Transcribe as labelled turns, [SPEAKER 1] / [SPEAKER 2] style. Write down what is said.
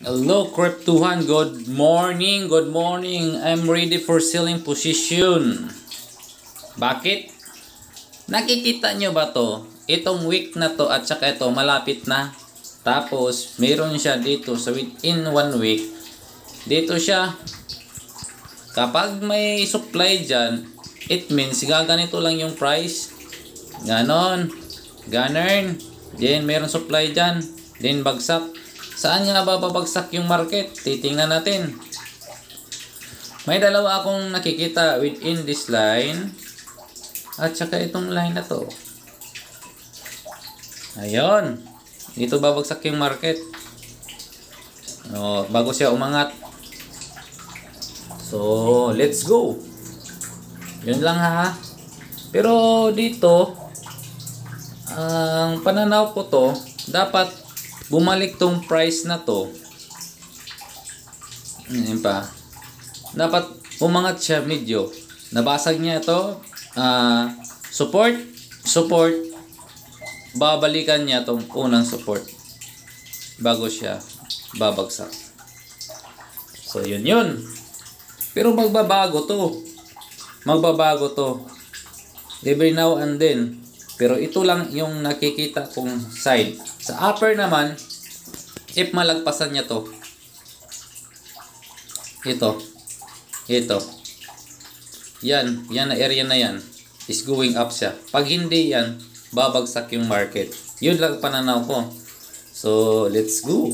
[SPEAKER 1] Hello, Cryptuhan. Good morning. Good morning. I'm ready for selling position. Bakit? Nakikita nyo ba to? Itong week na to at saka ito malapit na. Tapos, meron siya dito sa within 1 week. Dito siya. Kapag may supply dyan, it means gaganito lang yung price. Ganon. Ganern. Then, meron supply dyan. Then, bagsak. Saan nga bababagsak yung market? Titingnan natin. May dalawa akong nakikita within this line. At saka itong line na to. Ayun. Dito babagsak yung market. Bago siya umangat. So, let's go. Yun lang ha. Pero dito, ang pananaw ko to, dapat bumalik tong price na to. Yan pa. Dapat umangat siya medyo. Nabasag niya ito. Support. Babalikan niya tong unang support bago siya babagsak. So yun. Pero magbabago to. Every now and then. Pero ito lang yung nakikita kong side. Sa upper naman, if malagpasan niya to, ito. Yan na area na yan is going up siya. Pag hindi yan, babagsak yung market. Yun lang pananaw ko. So, let's go.